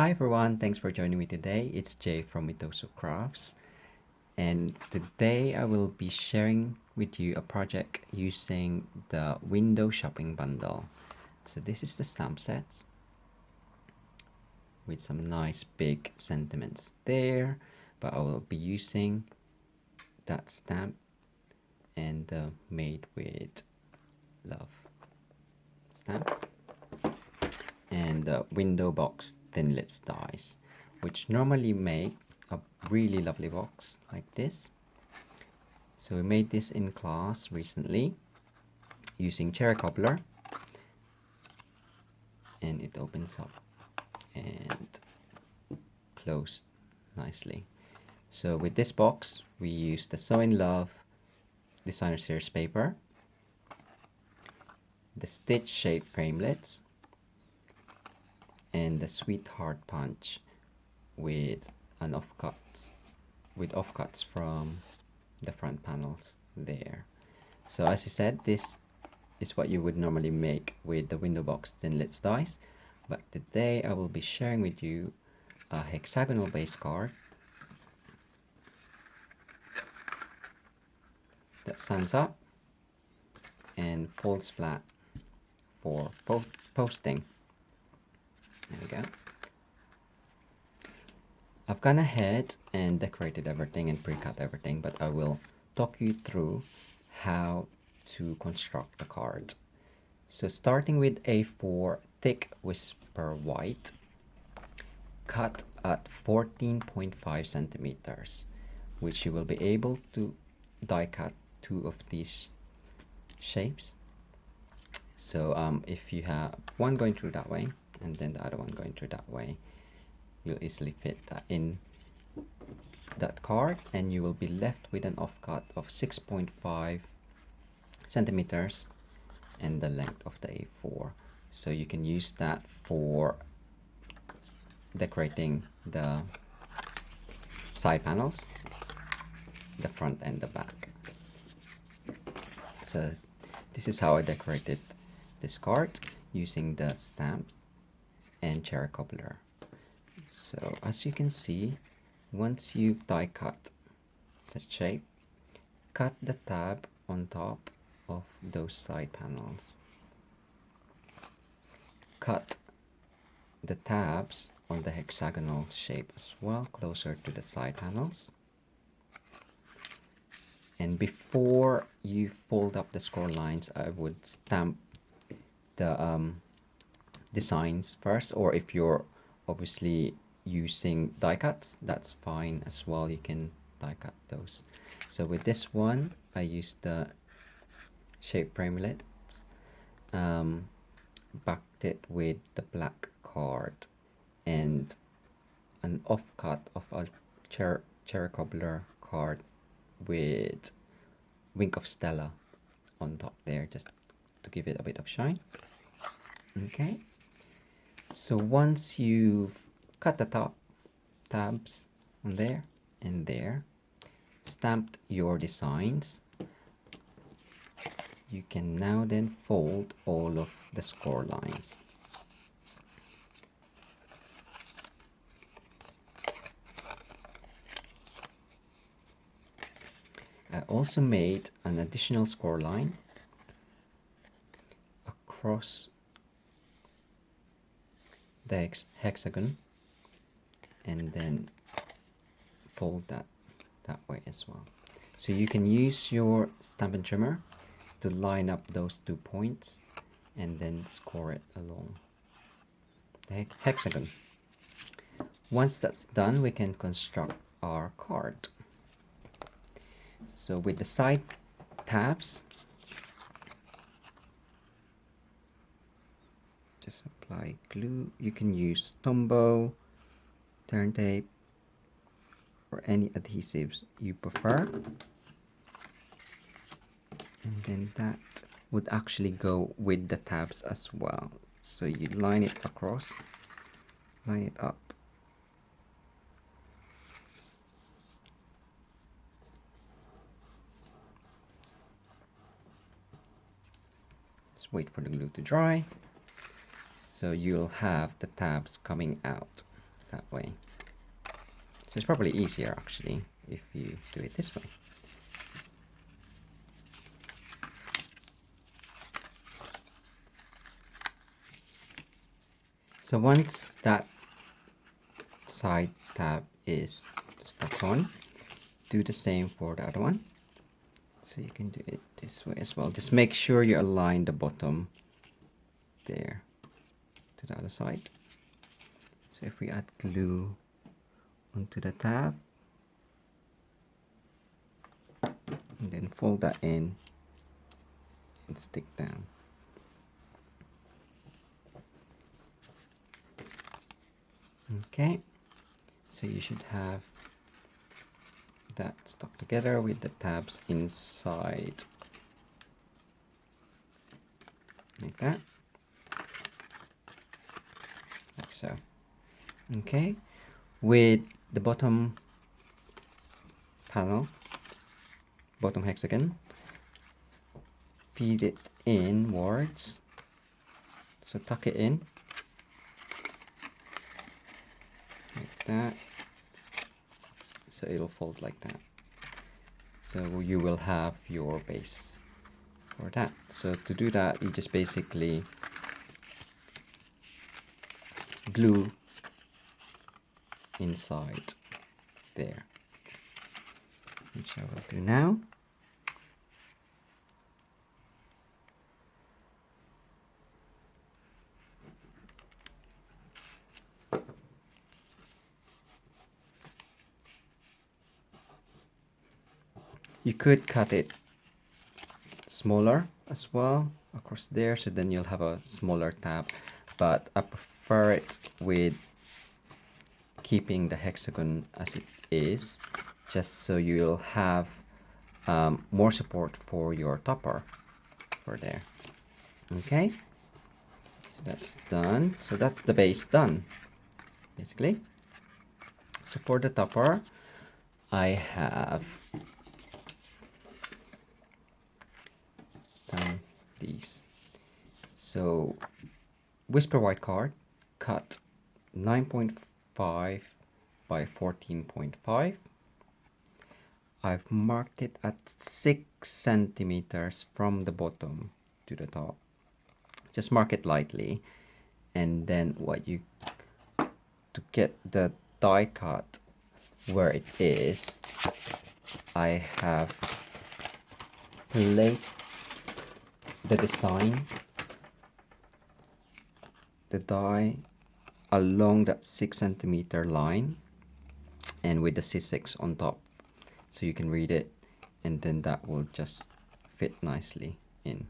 Hi everyone, thanks for joining me today. It's Jay from Mitoso Crafts, and today I will be sharing with you a project using the window shopping bundle. So this is the stamp set with some nice big sentiments there, but I will be using that stamp and made with love stamps and the window box thinlits dies, which normally make a really lovely box like this. So we made this in class recently using cherry cobbler, and it opens up and closed nicely. So with this box we use the Sew in Love designer series paper, the stitch shape framelits, and the sweetheart punch with an offcuts from the front panels there. So as I said, this is what you would normally make with the window box thinlits dies, but today I will be sharing with you a hexagonal base card that stands up and folds flat for posting. There we go. I've gone ahead and decorated everything and pre-cut everything, but I will talk you through how to construct the card. So starting with A4 thick whisper white, cut at 14.5 centimeters, which you will be able to die cut two of these shapes. So if you have one going through that way and then the other one going through that way, you'll easily fit that in that card, and you will be left with an offcut of 6.5 centimeters and the length of the A4. So you can use that for decorating the side panels, the front and the back. So this is how I decorated this card using the stamps and cherry cobbler. So as you can see, once you've die cut the shape, cut the tab on top of those side panels. Cut the tabs on the hexagonal shape as well, closer to the side panels. And before you fold up the score lines, I would stamp the designs first, or if you're obviously using die cuts, that's fine as well, you can die cut those. So with this one I used the shape framelit, backed it with the black card and an offcut of a cherry cobbler card with Wink of Stella on top there, just to give it a bit of shine. Okay, so once you've cut the top tabs on there and there, stamped your designs, you can now then fold all of the score lines. I also made an additional score line across the hexagon and then fold that way as well. So you can use your Stampin' trimmer to line up those 2 points and then score it along the hexagon. Once that's done, we can construct our card. So with the side tabs, just apply glue. You can use Tombow, turn tape, or any adhesives you prefer. And then that would actually go with the tabs as well. So you line it across, line it up. Just wait for the glue to dry. So you'll have the tabs coming out that way. So it's probably easier actually if you do it this way. So once that side tab is stuck on, do the same for the other one. So you can do it this way as well. Just make sure you align the bottom there to the other side. So if we add glue onto the tab and then fold that in and stick down. Okay, so you should have that stuck together with the tabs inside, like that, like so. Okay, with the bottom panel, bottom hexagon, feed it inwards, so tuck it in like that, so it'll fold like that. So you will have your base for that. So to do that, you just basically glue inside there, which I will do now. You could cut it smaller as well across there, so then you'll have a smaller tab, but I prefer it with keeping the hexagon as it is, just so you'll have more support for your topper for there. Okay, so that's done. So that's the base done basically. So for the topper, I have done these. So Whisper white card, cut 9.5 by 14.5. I've marked it at 6 centimeters from the bottom to the top. Just mark it lightly, and then what you, to get the die cut where it is, I have placed the design, the die, along that 6 centimeter line and with the C6 on top, so you can read it, and then that will just fit nicely in.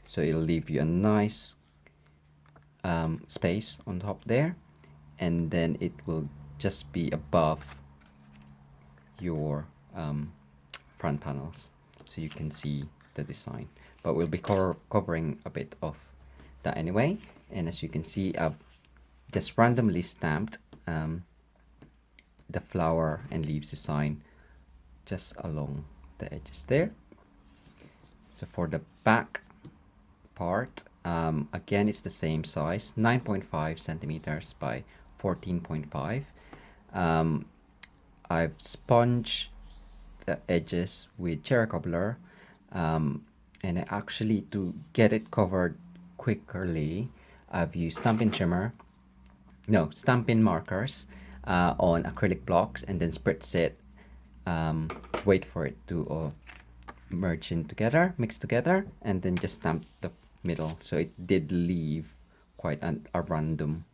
So it'll leave you a nice space on top there, and then it will just be above your front panels, so you can see the design. But we'll be covering a bit of that anyway. And as you can see, I've just randomly stamped the flower and leaves design just along the edges there. So for the back part, again, it's the same size, 9.5 centimeters by 14.5. I've sponged the edges with cherry cobbler, and actually, to get it covered quickly, I've used Stampin' markers on acrylic blocks, and then spritz it, wait for it to merge in together, mix together, and then just stamp the middle. So it did leave quite a random,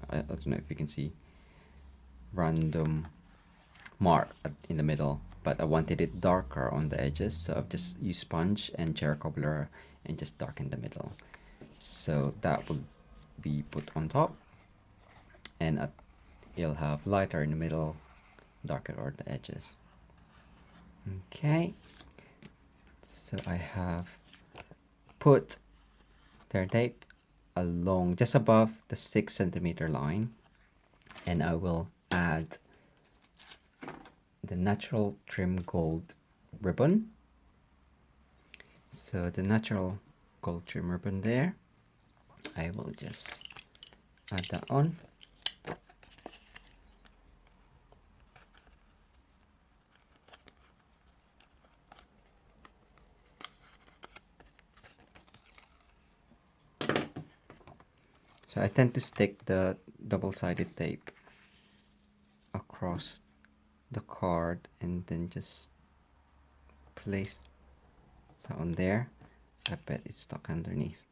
I don't know if you can see, random mark in the middle, but I wanted it darker on the edges, so I've just used sponge and cherry cobbler and just darken the middle. So that will be put on top, and it'll have lighter in the middle, darker on the edges. Okay, so I have put their tape along just above the 6 centimeter line, and I will add the natural trim gold ribbon. So the natural gold trim ribbon there, I will just add that on. So I tend to stick the double-sided tape across the card and then just place that on there. I bet it's stuck underneath.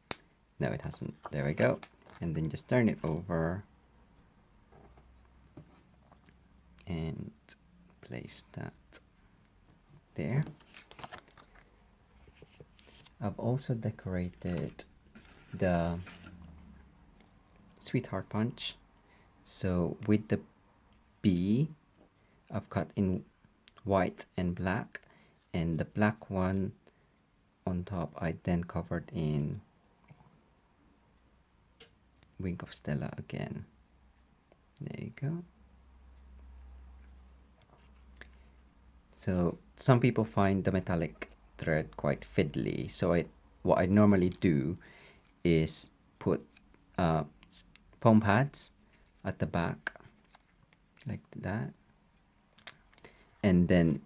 No, it hasn't. There we go. And then just turn it over and place that there. I've also decorated the sweetheart punch. So with the B, I've cut in white and black, and the black one on top I then covered in Wink of Stella again. There you go. So some people find the metallic thread quite fiddly, so what I normally do is put foam pads at the back like that, and then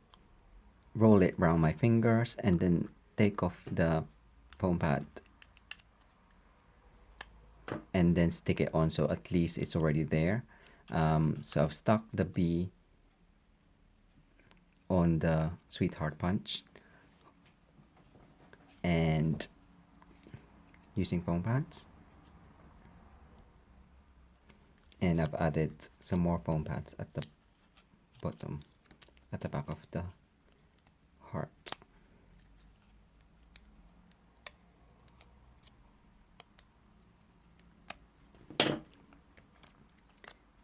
roll it around my fingers and then take off the foam pad and then stick it on, so at least it's already there. So I've stuck the bee on the sweetheart punch and using foam pads, and I've added some more foam pads at the bottom, at the back of the heart.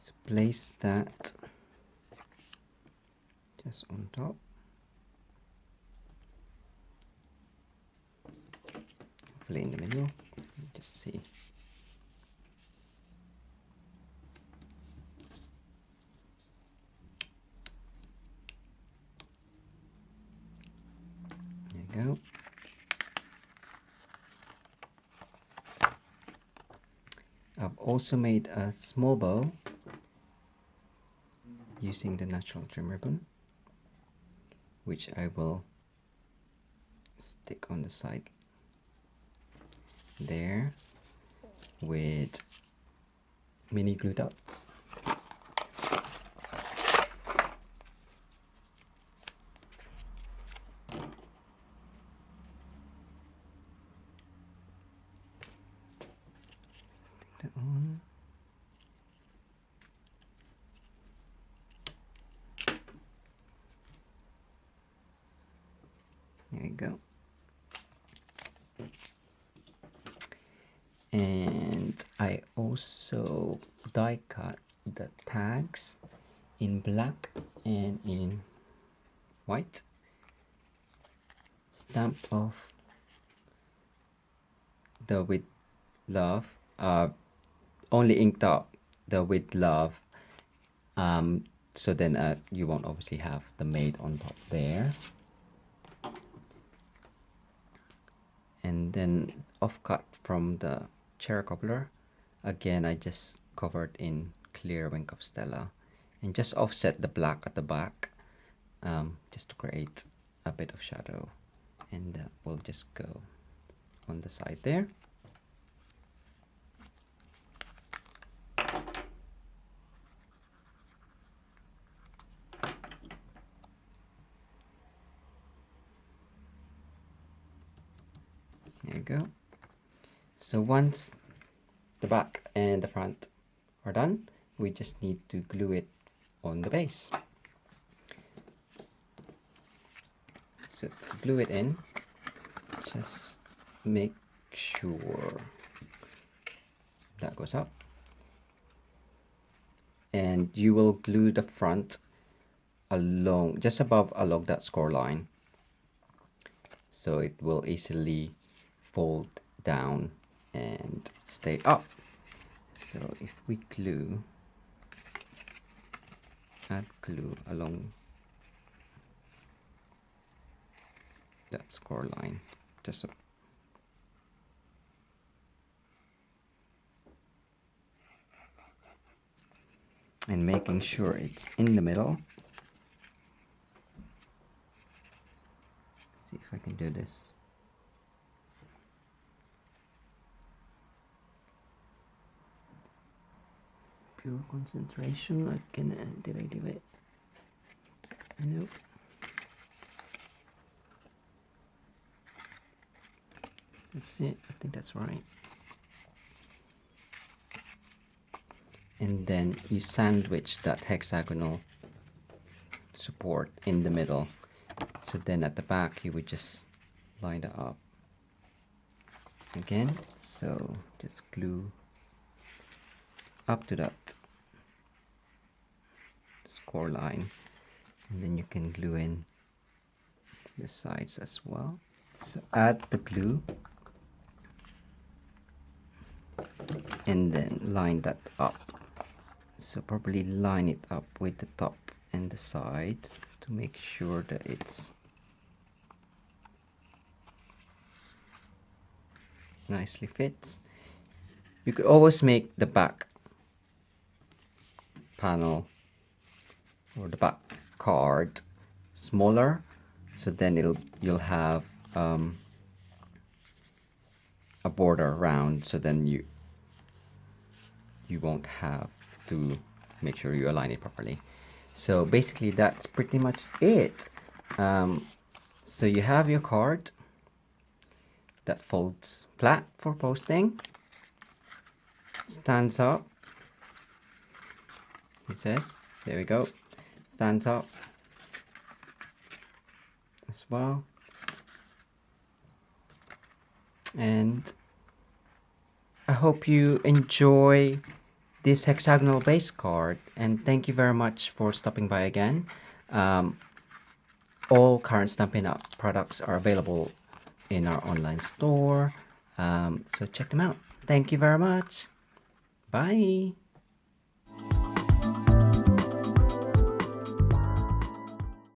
So place that just on top. Hopefully in the middle. Just see. There you go. I've also made a small bow using the natural trim ribbon, which I will stick on the side there with mini glue dots. Stick that on. There you go. And I also die cut the tags in black and in white. Stamp off the with love, only inked out the with love, so then you won't obviously have the made on top there. And then off cut from the chair cobbler, again I just covered in clear Wink of Stella and just offset the black at the back, just to create a bit of shadow, and we'll just go on the side there. There you go. So once the back and the front are done, we just need to glue it on the base. So to glue it in, just make sure that goes up, and you will glue the front along, just along that score line, so it will easily fold down and stay up. So if we add glue along that score line, just so. And making sure it's in the middle. See if I can do this. Pure concentration. Again, did I do it? Nope. That's it. I think that's right. And then you sandwich that hexagonal support in the middle. So then at the back you would just line it up again. So just glue up to that score line, and then you can glue in the sides as well. So add the glue and then line that up. So probably line it up with the top and the sides to make sure that it's nicely fits. You could always make the back panel or the back card smaller, so then you'll have a border around, so then you won't have to make sure you align it properly. So basically that's pretty much it. So you have your card that folds flat for posting, stands up, it says, there we go, stands up as well. And I hope you enjoy this hexagonal base card, and thank you very much for stopping by again. All current Stampin' Up products are available in our online store, so check them out. Thank you very much. Bye.